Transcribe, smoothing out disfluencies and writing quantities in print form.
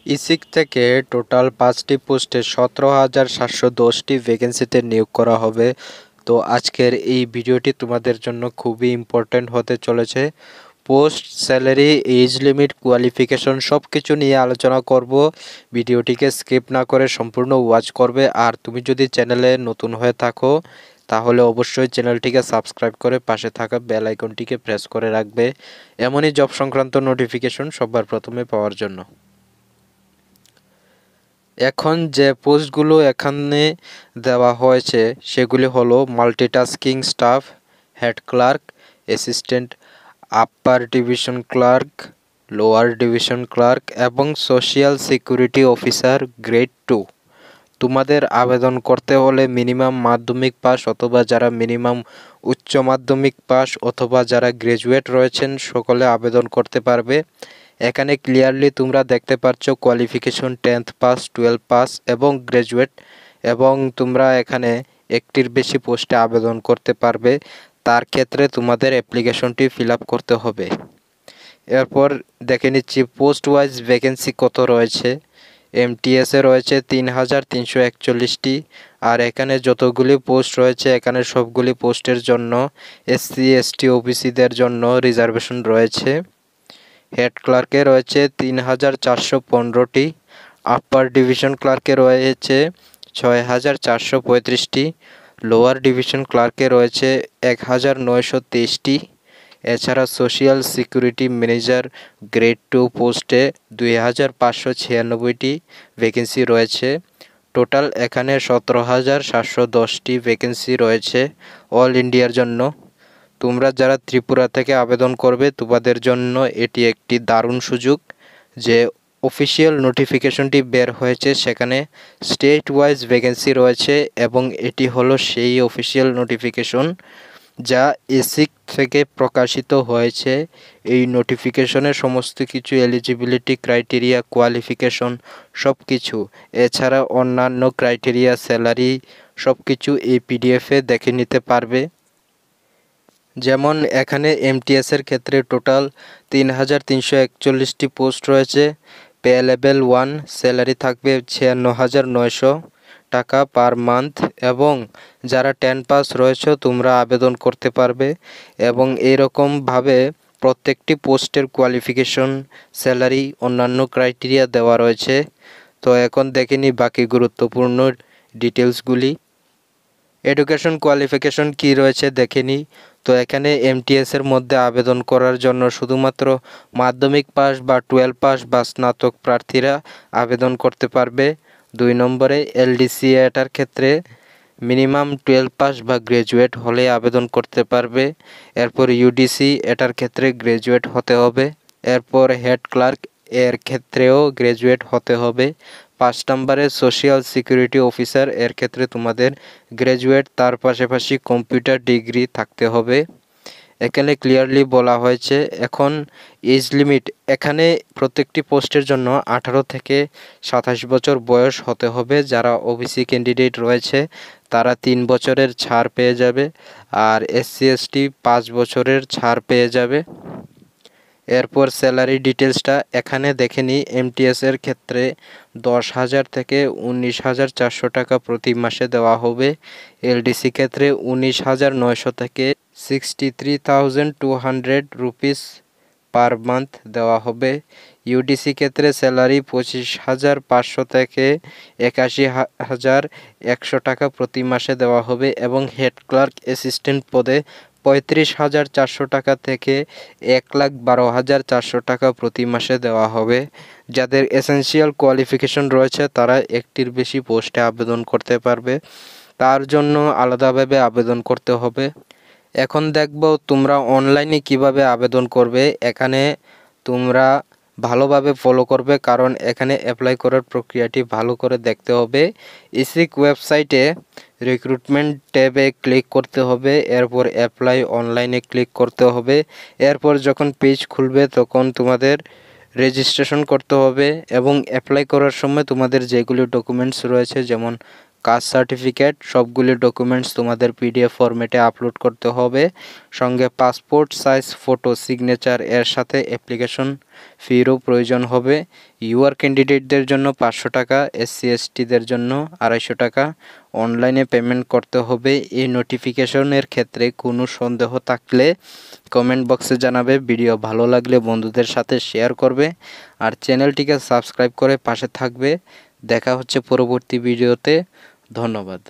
ইসিক থেকে টোটাল 5টি পোস্টে 17,710টি ভ্যাকেন্সিতে নিয়োগ করা হবে। তো আজকের এই ভিডিওটি তোমাদের জন্য খুবই ইম্পর্ট্যান্ট হতে চলেছে। Post, salary, age limit, qualification সব কিছু নিয়ে আলোচনা করব। ভিডিওটিকে স্কিপ না করে সম্পূর্ণ ওয়াচ করবে। আর তুমি যদি চ্যানেলে নতুন হয়ে থাকো তাহলে অবশ্যই চ্যানেলটিকে সাবস্ক্রাইব করে পাশে থাকা বেল আইকনটিকে প্রেস করে রাখবে, এমনই জব সংক্রান্ত নোটিফিকেশন সবার প্রথমে পাওয়ার জন্য। এখন যে পোস্টগুলো এখানে দেওয়া হয়েছে সেগুলি হলো multitasking staff, head clerk, assistant, upper division clerk, lower division clerk এবং সোশিয়াল সিকিউরিটি অফিসার গ্রেড 2। তোমাদের আবেদন করতে হলে মিনিমাম মাধ্যমিক পাস অথবা যারা মিনিমাম উচ্চ মাধ্যমিক পাস অথবা যারা গ্র্যাজুয়েট রয়েছেন সকলে আবেদন করতে পারবে। এখানে ক্লিয়ারলি তোমরা দেখতে পাচ্ছ কোয়ালিফিকেশন 10th পাস, 12 পাস এবং গ্র্যাজুয়েট, এবং তোমরা এখানে একটির বেশি পোস্টে আবেদন করতে পারবে। তার ক্ষেত্রে তোমাদের অ্যাপ্লিকেশনটি ফিল আপ করতে হবে। এরপর দেখে নিচ্ছি পোস্ট ওয়াইজ ভ্যাকেন্সি কত রয়েছে। এমটিএসে রয়েছে 3,341টি। আর এখানে যতগুলি পোস্ট রয়েছে এখানে সবগুলি পোস্টের জন্য এসসি এসটি ওবিসিদের জন্য রিজার্ভেশন রয়েছে। হেড ক্লার্কে রয়েছে 3,415টি, আপার ডিভিশন ক্লার্কে রয়েছে 6,435টি, লোয়ার ডিভিশন ক্লার্কে রয়েছে 1,923টি। এছাড়া সোশিয়াল সিকিউরিটি ম্যানেজার গ্রেড 2 পোস্টে 2,596টি ভ্যাকেন্সি রয়েছে। টোটাল এখানে 17,710টি ভ্যাকেন্সি রয়েছে অল ইন্ডিয়ার জন্য। তোমরা যারা ত্রিপুরা থেকে আবেদন করবে তোমাদের জন্য এটি একটি দারুণ সুযোগ যে অফিসিয়াল নোটিফিকেশনটি বের হয়েছে, সেখানে স্টেট ওয়াইজ ভ্যাকেন্সি রয়েছে এবং এটি হলো সেই অফিসিয়াল নোটিফিকেশন যা এসিক থেকে প্রকাশিত হয়েছে। এই নোটিফিকেশনে সমস্ত কিছু এলিজিবিলিটি ক্রাইটেরিয়া, কোয়ালিফিকেশন সব কিছু, এছাড়া অন্যান্য ক্রাইটেরিয়া, স্যালারি সব কিছু এই পিডিএফে দেখে নিতে পারবে। যেমন এখানে এমটিএসের ক্ষেত্রে টোটাল 3,341টি পোস্ট রয়েছে। পে লেভেল 1, স্যালারি থাকবে 56,900 টাকা পার মান্থ, এবং যারা 10 পাস রয়েছে তোমরা আবেদন করতে পারবে। এবং এইরকমভাবে প্রত্যেকটি পোস্টের কোয়ালিফিকেশন, স্যালারি, অন্যান্য ক্রাইটেরিয়া দেওয়া রয়েছে। তো এখন দেখে নিই বাকি গুরুত্বপূর্ণ ডিটেলসগুলি। এডুকেশন কোয়ালিফিকেশন কি রয়েছে দেখে নিই। তো এখানে এমটিএসের মধ্যে আবেদন করার জন্য শুধুমাত্র মাধ্যমিক পাস বা 12 পাস বা স্নাতক প্রার্থীরা আবেদন করতে পারবে। 2 নম্বরে এলডিসি এটার ক্ষেত্রে মিনিমাম 12 পাস বা গ্র্যাজুয়েট হলে আবেদন করতে পারবে। এরপর ইউডিসি এটার ক্ষেত্রে গ্র্যাজুয়েট হতে হবে। এরপর হেড ক্লার্ক এর ক্ষেত্রেও গ্র্যাজুয়েট হতে হবে। 5 নম্বরে সোশিয়াল সিকিউরিটি অফিসার এর ক্ষেত্রে তোমাদের গ্র্যাজুয়েট, তার পাশাপাশি কম্পিউটার ডিগ্রি থাকতে হবে। এখানে ক্লিয়ারলি বলা হয়েছে। এখন এজ লিমিট, এখানে প্রত্যেকটি পোস্টের জন্য 18 থেকে 27 বছর বয়স হতে হবে। যারা ওবিসি ক্যান্ডিডেট রয়েছে তারা 3 বছরের ছাড় পেয়ে যাবে, আর এসসি এসটি 5 বছরের ছাড় পেয়ে যাবে। এরপর স্যালারি ডিটেলসটা এখানে দেখে নিই। এমটিএসের ক্ষেত্রে 10,000 থেকে 19,400 টাকা প্রতি মাসে দেওয়া হবে। এলডিসি ক্ষেত্রে 19,900 থেকে 63,200 রুপিস পার মান্থ দেওয়া হবে। ইউডিসি ক্ষেত্রে স্যালারি 25,500 থেকে 81,100 টাকা প্রতি মাসে দেওয়া হবে, এবং হেড ক্লার্ক অ্যাসিস্ট্যান্ট পদে 35,400 টাকা থেকে 1,12,400 টাকা প্রতি মাসে দেওয়া হবে। যাদের এসেনশিয়াল কোয়ালিফিকেশন রয়েছে তারা একটির বেশি পোস্টে আবেদন করতে পারবে, তার জন্য আলাদাভাবে আবেদন করতে হবে। এখন দেখব তোমরা অনলাইনে কিভাবে আবেদন করবে। এখানে তোমরা ভালোভাবে ফলো করবে, কারণ এখানে অ্যাপ্লাই করার প্রক্রিয়াটি ভালো করে দেখতে হবে। ইসিক ওয়েবসাইটে রিক্রুটমেন্ট ট্যাবে ক্লিক করতে হবে, এরপর অ্যাপ্লাই অনলাইনে ক্লিক করতে হবে। এরপর যখন পেজ খুলবে তখন তোমাদের রেজিস্ট্রেশন করতে হবে, এবং অ্যাপ্লাই করার সময় তোমাদের যেগুলি ডকুমেন্টস রয়েছে যেমন কাস্ট সার্টিফিকেট সবগুলি ডকুমেন্টস তোমাদের পিডিএফ ফরম্যাটে আপলোড করতে হবে। সঙ্গে পাসপোর্ট সাইজ ফটো সিগনেচার এর সাথে অ্যাপ্লিকেশন ফিরও প্রয়োজন হবে। ইউআর ক্যান্ডিডেটদের জন্য 500 টাকা, এসসি এসটিদের জন্য 250 টাকা অনলাইনে পেমেন্ট করতে হবে। এই নোটিফিকেশনের ক্ষেত্রে কোনো সন্দেহ থাকলে কমেন্ট বক্সে জানাবে। ভিডিও ভালো লাগলে বন্ধুদের সাথে শেয়ার করবে আর চ্যানেলটিকে সাবস্ক্রাইব করে পাশে থাকবে। দেখা হচ্ছে পরবর্তী ভিডিওতে। ধন্যবাদ।